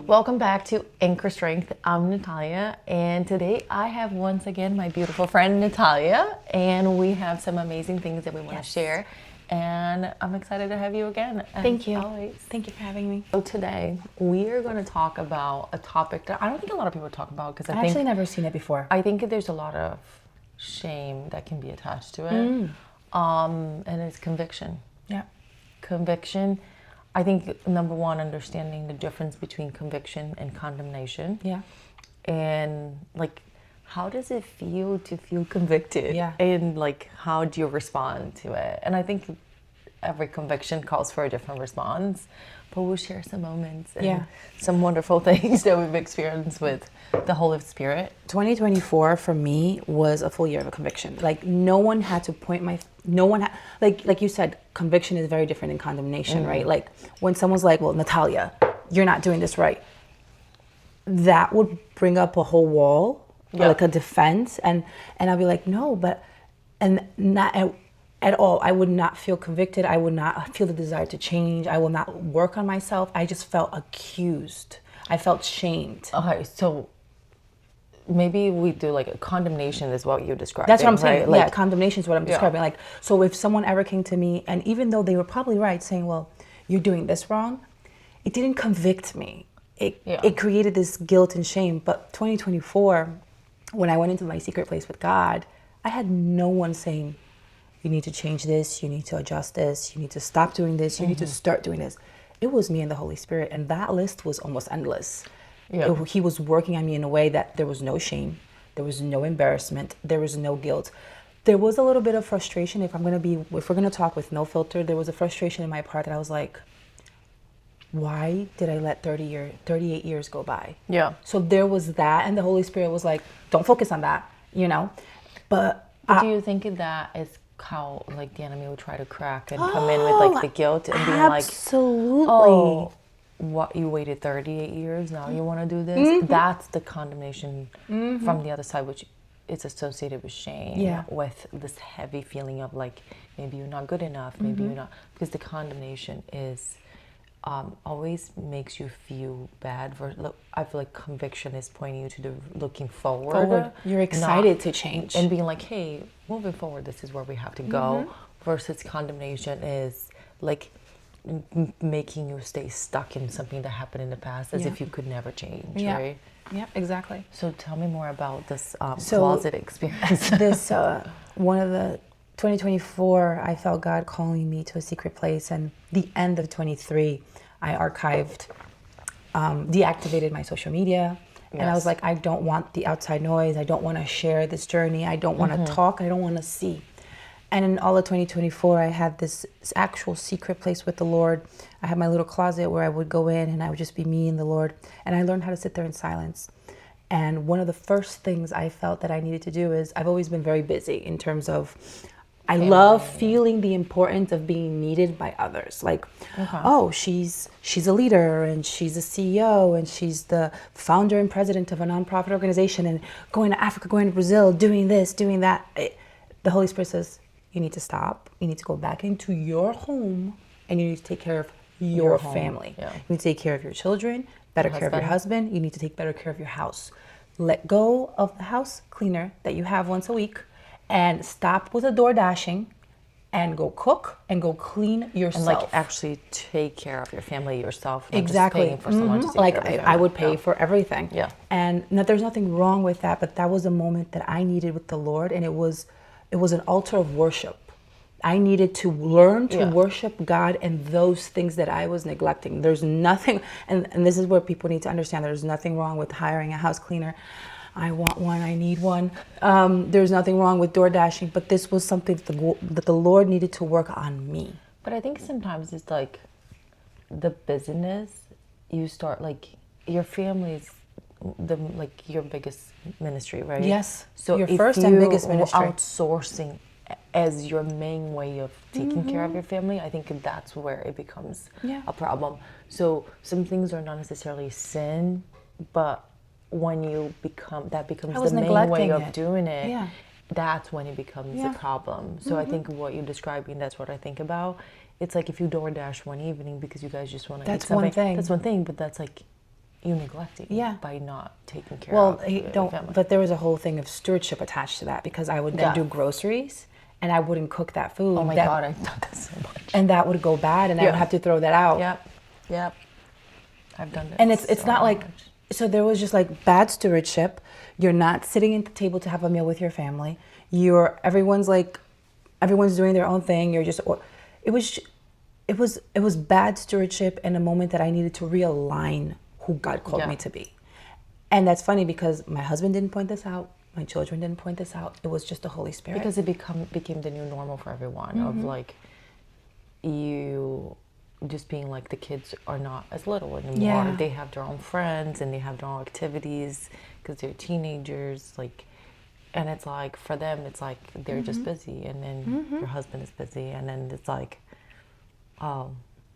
Welcome back to Anchor Strength. I'm Natalia, and today I have once again my beautiful friend Natalia, and we have some amazing things that we want to share. And I'm excited to have you again. Thank you. Always. Thank you for having me. So today we are going to talk about a topic that I don't think a lot of people talk about because I've actually never seen it before. I think there's a lot of shame that can be attached to it, and it's conviction. Yeah. Conviction. I think number one, understanding the difference between conviction and condemnation. Yeah. And like, how does it feel to feel convicted? Yeah. And like, how do you respond to it? And I think every conviction calls for a different response, but we'll share some moments and some wonderful things that we've experienced with the Holy Spirit. 2024 for me was a full year of a conviction. Like no one had to point like you said, conviction is very different than condemnation, right? Like when someone's like, well, Natalia, you're not doing this right. That would bring up a whole wall, or like a defense. And I'll be like, no, and not at all. I would not feel convicted. I would not feel the desire to change. I will not work on myself. I just felt accused. I felt shamed. Okay, so maybe we do like a condemnation is what you're describing. That's what I'm saying. Right? Like, yeah, condemnation is what I'm describing. Like, so if someone ever came to me, and even though they were probably right, saying, well, you're doing this wrong, it didn't convict me. It created this guilt and shame. But 2024, when I went into my secret place with God, I had no one saying, you need to change this, you need to adjust this, you need to stop doing this, you need to start doing this. It was me and the Holy Spirit, and that list was almost endless. He was working on me in a way that there was no shame, there was no embarrassment, there was no guilt. There was a little bit of frustration. If we're gonna talk with no filter, there was a frustration in my part that I was like, why did I let 38 years go by? Yeah. So there was that, and the Holy Spirit was like, don't focus on that, But do you think that is how like the enemy will try to crack and come in with like the guilt and being like, absolutely. oh, what, you waited 38 years, now you want to do this? That's the condemnation from the other side, which it's associated with shame, with this heavy feeling of like, maybe you're not good enough, maybe you're not, because the condemnation is always makes you feel bad. I feel like conviction is pointing you to the looking forward. You're excited to change. And being like, hey, moving forward, this is where we have to go. Versus condemnation is like making you stay stuck in something that happened in the past as if you could never change, right? Yeah, exactly. So tell me more about this closet experience. This, one of the 2024, I felt God calling me to a secret place, and the end of 23, I archived, deactivated my social media, and I was like, I don't want the outside noise. I don't want to share this journey. I don't want to talk. I don't want to see. And in all of 2024, I had this actual secret place with the Lord. I had my little closet where I would go in and I would just be me and the Lord. And I learned how to sit there in silence. And one of the first things I felt that I needed to do is, I've always been very busy in terms of, I love feeling the importance of being needed by others. Like, oh, she's a leader and she's a CEO and she's the founder and president of a nonprofit organization and going to Africa, going to Brazil, doing this, doing that. The Holy Spirit says, you need to stop. You need to go back into your home and you need to take care of your family. Yeah. You need to take care of your children, better care of your husband. You need to take better care of your house. Let go of the house cleaner that you have once a week and stop with the door dashing and go cook and go clean yourself. And like actually take care of your family yourself. Not exactly. Just paying for someone to take like care of I would pay for everything. Yeah. And there's nothing wrong with that, but that was a moment that I needed with the Lord, and it was an altar of worship. I needed to learn to worship God and those things that I was neglecting. There's nothing, and this is where people need to understand, there's nothing wrong with hiring a house cleaner. I want one, I need one. There's nothing wrong with door dashing, but this was something that the Lord needed to work on me. But I think sometimes it's like the business, you start like your family's your biggest ministry, right? Yes. So your first and biggest ministry. Outsourcing as your main way of taking care of your family, I think that's where it becomes a problem. So some things are not necessarily sin, but when you becomes the main way of doing it, that's when it becomes a problem. So I think what you're describing, that's what I think about. It's like if you DoorDash one evening because you guys just want to eat something. One thing. That's one thing, but that's like you're neglecting Yeah. by not taking care Well, of your family. but there was a whole thing of stewardship attached to that, because I would then do groceries and I wouldn't cook that food. Oh my God, I've done that so much. And that would go bad, and I would have to throw that out. Yep. I've done that. And it's so not like, much. so there was just like bad stewardship. You're not sitting at the table to have a meal with your family. Everyone's doing their own thing. It was bad stewardship in a moment that I needed to realign who God called me to be. And that's funny because my husband didn't point this out. My children didn't point this out. It was just the Holy Spirit. Because it became the new normal for everyone, of like, you just being like, the kids are not as little anymore. Yeah. They have their own friends and they have their own activities because they're teenagers. Like, and it's like, for them, it's like they're just busy, and then your husband is busy, and then it's like, oh,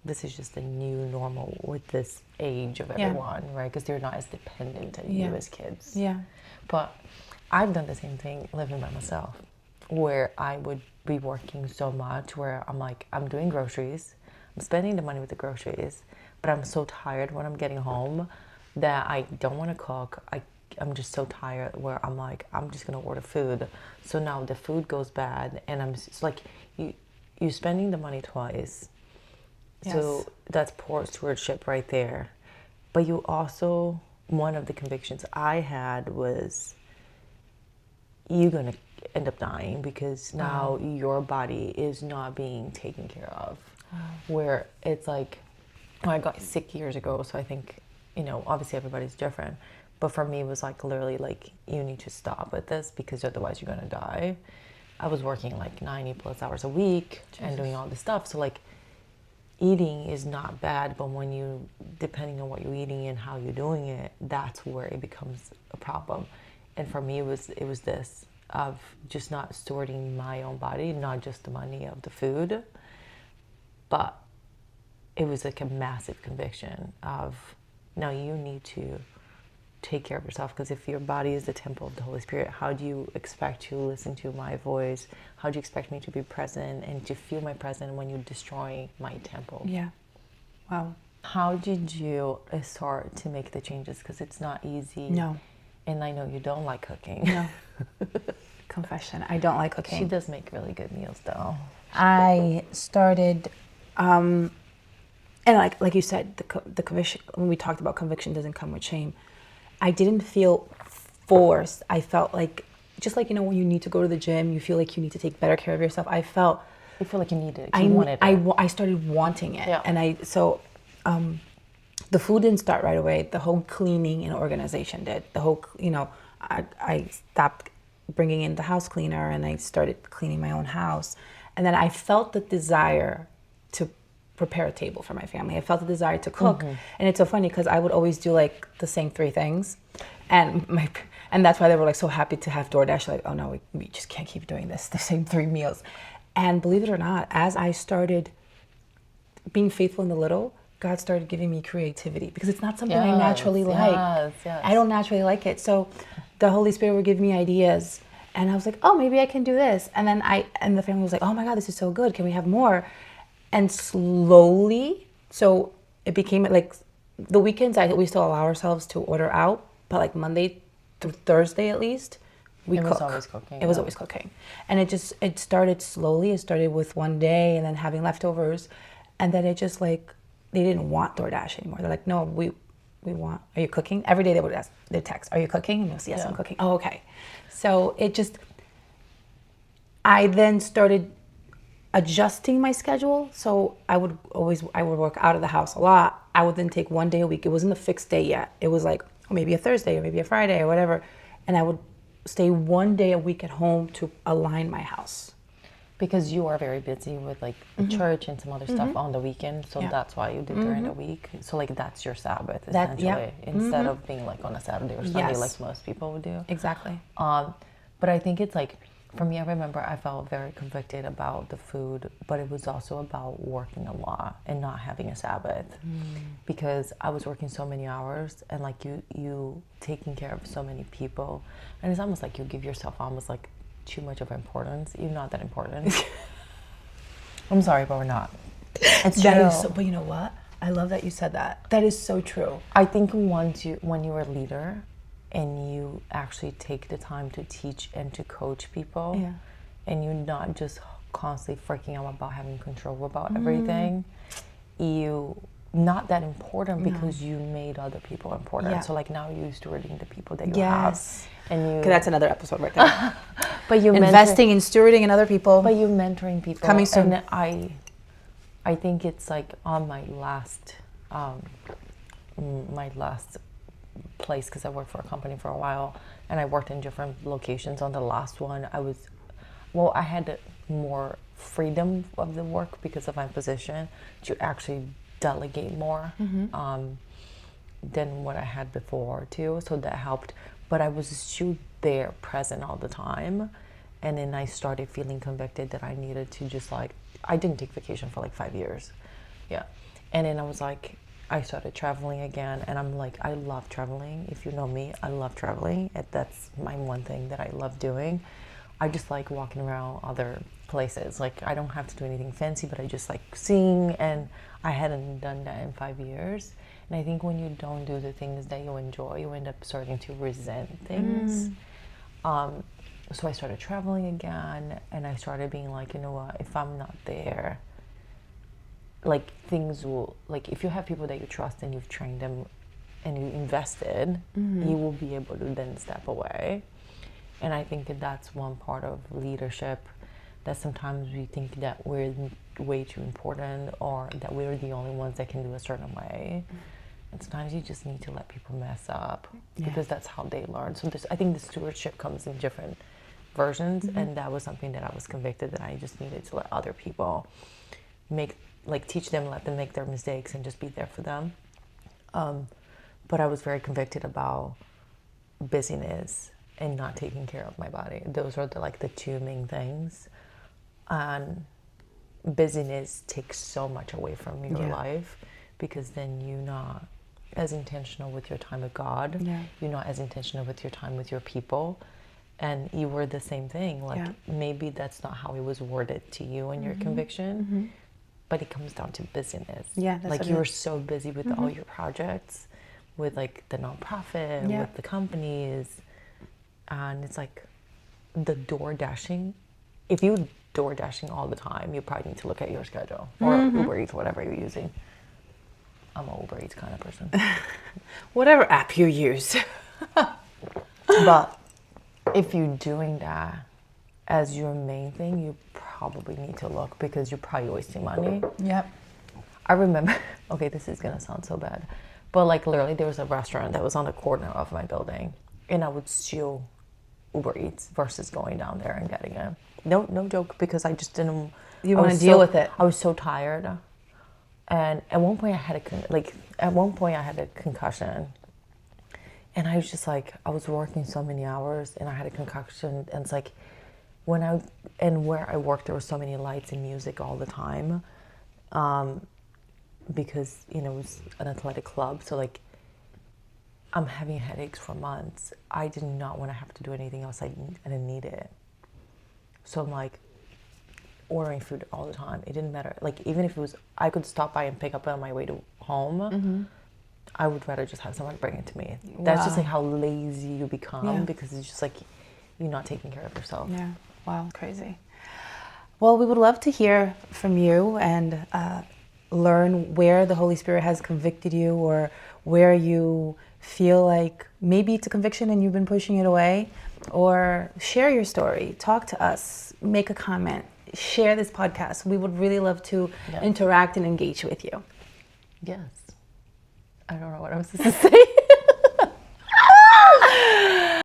this is just a new normal with this age of everyone, right? Because they're not as dependent on you as kids. Yeah. But I've done the same thing living by myself, where I would be working so much where I'm like, I'm doing groceries, I'm spending the money with the groceries, but I'm so tired when I'm getting home that I don't want to cook. I'm just so tired where I'm like, I'm just going to order food. So now the food goes bad, and it's like, you're spending the money twice. Yes. So that's poor stewardship right there. But you also, one of the convictions I had was, you're going to end up dying because now your body is not being taken care of. Where it's like, I got sick years ago, so I think, obviously everybody's different. But for me, it was like literally like, you need to stop with this because otherwise you're going to die. I was working like 90 plus hours a week and doing all this stuff. So like, eating is not bad, but when depending on what you're eating and how you're doing it, that's where it becomes a problem. And for me, it was this of just not stewarding my own body, not just the money of the food, but it was like a massive conviction of, no, you need to take care of yourself, because if your body is the temple of the Holy Spirit, how do you expect to listen to my voice? How do you expect me to be present and to feel my presence when you destroy my temple? Yeah. Wow. How did you start to make the changes? Because it's not easy. No. And I know you don't like cooking. No. Confession. I don't like cooking. She does make really good meals, though. I started, and like you said, the conviction, when we talked about conviction doesn't come with shame. I didn't feel forced. I felt like, just like, when you need to go to the gym, you feel like you need to take better care of yourself. I felt... You feel like you needed it. You wanted it. I started wanting it. Yeah. And the food didn't start right away. The whole cleaning and organization did. The whole, I stopped bringing in the house cleaner and I started cleaning my own house. And then I felt the desire to prepare a table for my family. I felt the desire to cook. And it's so funny because I would always do like the same 3 things. And that's why they were like so happy to have DoorDash. Like, oh no, we just can't keep doing this, the same 3 meals. And believe it or not, as I started being faithful in the little, God started giving me creativity, because it's not something I naturally like. Yes. I don't naturally like it. So the Holy Spirit would give me ideas. And I was like, oh, maybe I can do this. And then the family was like, oh my God, this is so good. Can we have more? And slowly, so it became like the weekends, we still allow ourselves to order out, but like Monday through Thursday at least, we cook. It was always cooking. It was always cooking. And it started slowly. It started with one day and then having leftovers. And then it just like, they didn't want DoorDash anymore. They're like, no, we want, are you cooking? Every day they would ask, they'd text, are you cooking? And you'll say, yes, I'm cooking. Oh, okay. So I then started adjusting my schedule. So I would work out of the house a lot. I would then take one day a week. It wasn't a fixed day yet. It was like maybe a Thursday or maybe a Friday or whatever. And I would stay one day a week at home to align my house. Because you are very busy with like the church and some other stuff on the weekend. So that's why you did during the week. So like that's your Sabbath essentially. Instead of being like on a Saturday or Sunday like most people would do. Exactly. But I think it's like, for me, I remember I felt very convicted about the food, but it was also about working a lot and not having a Sabbath, because I was working so many hours and like you taking care of so many people, and it's almost like you give yourself almost like too much of importance. You're not that important. I'm sorry, but we're not. It's true. But you know what? I love that you said that. That is so true. I think when you're a leader and you actually take the time to teach and to coach people, and you're not just constantly freaking out about having control about everything, you not that important because you made other people important. Yeah. So like now you're stewarding the people that you have. And you, okay, that's another episode right there. But you investing in stewarding in other people. But you're mentoring people. Coming soon. And I think it's like on my last place, because I worked for a company for a while and I worked in different locations. On the last one, I had more freedom of the work because of my position to actually delegate more than what I had before too. So that helped. But I was still there, present all the time. And then I started feeling convicted that I needed to just like, I didn't take vacation for like 5 years. Yeah. And then I was like, I started traveling again. And I'm like, I love traveling. If you know me, I love traveling. That's my one thing that I love doing. I just like walking around other places. Like I don't have to do anything fancy, but I just like seeing, and I hadn't done that in 5 years. And I think when you don't do the things that you enjoy, you end up starting to resent things. So I started traveling again, and I started being like, you know what, if I'm not there, like things will, like if you have people that you trust and you've trained them and you invested, you will be able to then step away. And I think that that's one part of leadership, that sometimes we think that we're way too important or that we're the only ones that can do a certain way. And sometimes you just need to let people mess up because that's how they learn. So I think the stewardship comes in different versions, and that was something that I was convicted that I just needed to let other people teach them, let them make their mistakes and just be there for them. But I was very convicted about busyness and not taking care of my body. Those are the two main things. And busyness takes so much away from your life, because then you're not as intentional with your time with God. You're not as intentional with your time with your people. And you were the same thing. Maybe that's not how it was worded to you in your conviction, but it comes down to busyness. That's you were so busy with all your projects, with the nonprofit, with the companies. And it's like the door dashing. If you door dashing all the time, you probably need to look at your schedule or Uber Eats, whatever you're using. I'm an Uber Eats kind of person. Whatever app you use. But if you're doing that as your main thing, you probably need to look, because you're probably wasting money. I remember, okay, this is going to sound so bad, but literally there was a restaurant that was on the corner of my building, and I would steal Uber Eats versus going down there and getting it. No joke, because I just didn't. You want to deal with it. I was so tired, and at one point I had a concussion, and I was just I was working so many hours, and I had a concussion, and it's where I worked, there were so many lights and music all the time, because it was an athletic club, so I'm having headaches for months. I did not want to have to do anything else. I didn't need it. So I'm ordering food all the time. It didn't matter. Even if it was, I could stop by and pick up on my way to home. I would rather just have someone bring it to me. Wow. That's just how lazy you become, because it's just you're not taking care of yourself. Yeah. Wow. Crazy. Well, we would love to hear from you and learn where the Holy Spirit has convicted you, or where you feel like maybe it's a conviction and you've been pushing it away, or share your story, talk to us, make a comment, share this podcast. We would really love to interact and engage with you. Yes. I don't know what I was supposed to say.